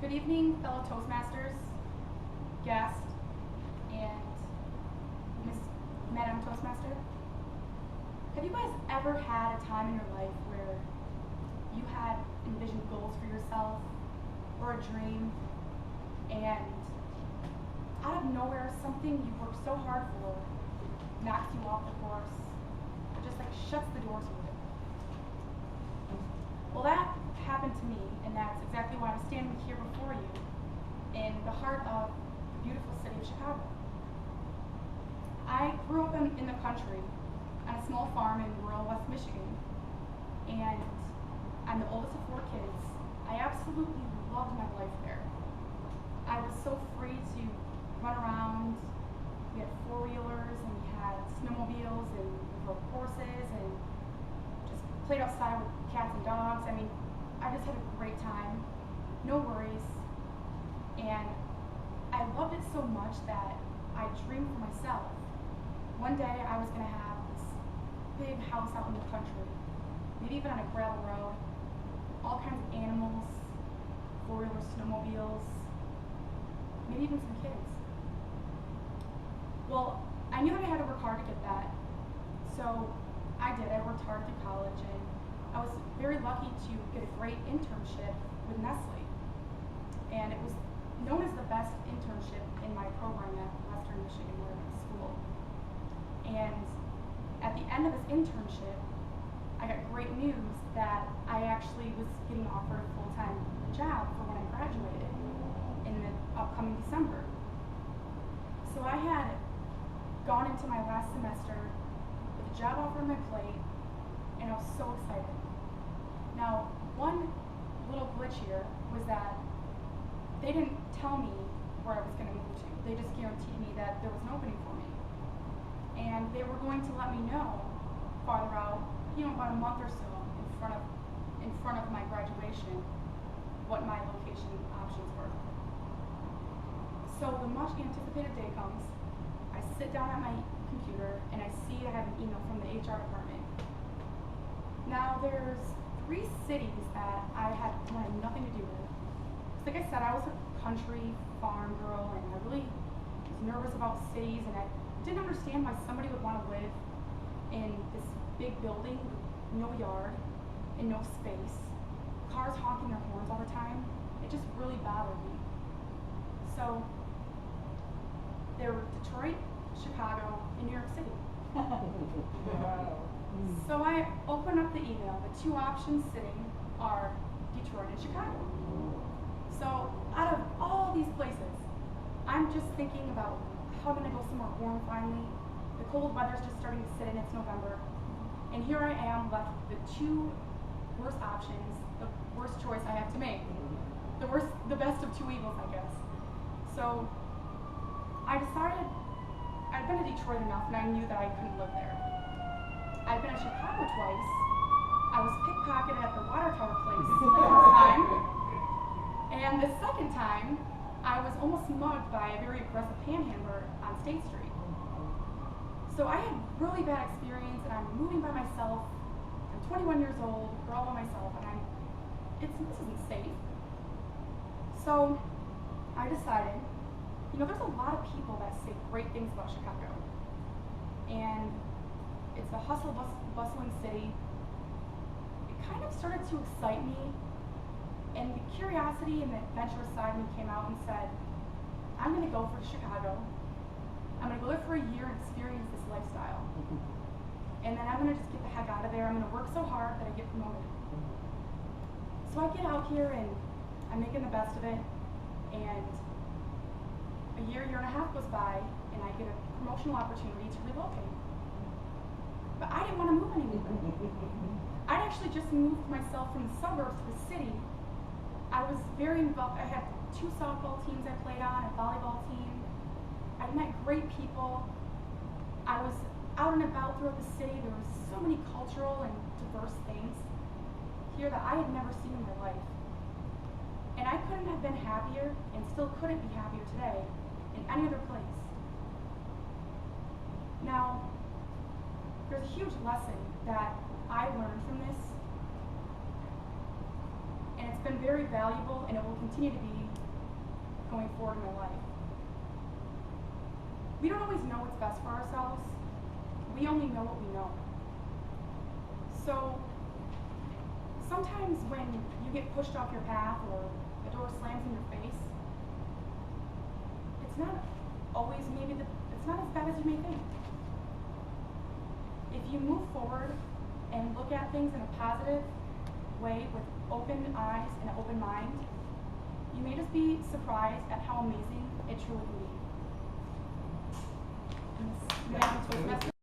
Good evening, fellow Toastmasters, guest, and Miss Madam Toastmaster. Have you guys ever had a time in your life where you had envisioned goals for yourself or a dream, and out of nowhere, something you worked so hard for knocks you off the course, or just like shuts the door to it? Well, that happened to me, and that's exactly why I'm standing here before you in the heart of the beautiful city of Chicago. I grew up in the country on a small farm in rural West Michigan, and I'm the oldest of 4 kids. I absolutely loved my life there. I was so free to run around. We had 4-wheelers, and we had snowmobiles, and we rode horses, and just played outside with cats and dogs. I mean, I just had a great time, no worries, and I loved it so much that I dreamed for myself. One day I was going to have this big house out in the country, maybe even on a gravel road, all kinds of animals, 4-wheelers, snowmobiles, maybe even some kids. Well, I knew that I had to work hard to get that, so I did. I worked hard through college, and I was very lucky to get a great internship with Nestle, and it was known as the best internship in my program at Western Michigan, where I went to school. And at the end of this internship, I got great news that I actually was getting offered a full-time job for when I graduated in the upcoming December. So I had gone into my last semester with a job offer on my plate, and I was so excited. Now, one little glitch here was that they didn't tell me where I was going to move to. They just guaranteed me that there was an opening for me. And they were going to let me know farther out, about a month or so in front of my graduation, what my location options were. So the much anticipated day comes. I sit down at my computer and I see I have an email from the HR department. Now there's 3 cities that I wanted nothing to do with. Like I said, I was a country farm girl, and I really was nervous about cities, and I didn't understand why somebody would want to live in this big building with no yard and no space, cars honking their horns all the time. It just really bothered me. So there were Detroit, Chicago, and New York City. So I open up the email. The 2 options sitting are Detroit and Chicago. So out of all these places, I'm just thinking about how I'm going to go somewhere warm finally. The cold weather's just starting to sit in. It's November. And here I am left with the 2 worst options, the worst choice I have to make. The best of 2 evils, I guess. So I decided I'd been to Detroit enough, and I knew that I couldn't live there. I've been to Chicago twice. I was pickpocketed at the water tower place the first time. And the second time, I was almost mugged by a very aggressive panhandler on State Street. So I had really bad experience, and I'm moving by myself. I'm 21 years old, we're all by myself, and this isn't safe. So I decided, there's a lot of people that say great things about Chicago. And it's a hustle, bustling city. It kind of started to excite me, and the curiosity and the adventurous side of me came out and said, I'm going to go for Chicago. I'm going to go there for a year and experience this lifestyle. And then I'm going to just get the heck out of there. I'm going to work so hard that I get promoted. So I get out here, and I'm making the best of it. And a year and a half goes by, and I get a promotional opportunity to relocate. But I didn't want to move anymore. I'd actually just moved myself from the suburbs to the city. I was very involved. I had 2 softball teams I played on, a volleyball team. I met great people. I was out and about throughout the city. There were so many cultural and diverse things here that I had never seen in my life. And I couldn't have been happier, and still couldn't be happier today, in any other place. Now, there's a huge lesson that I learned from this, and and it's been very valuable, and it will continue to be going forward in my life. We don't always know what's best for ourselves. We only know what we know. So sometimes when you get pushed off your path or a door slams in your face, it's not always it's not as bad as you may think. If you move forward and look at things in a positive way with open eyes and an open mind, you may just be surprised at how amazing it truly can be. And this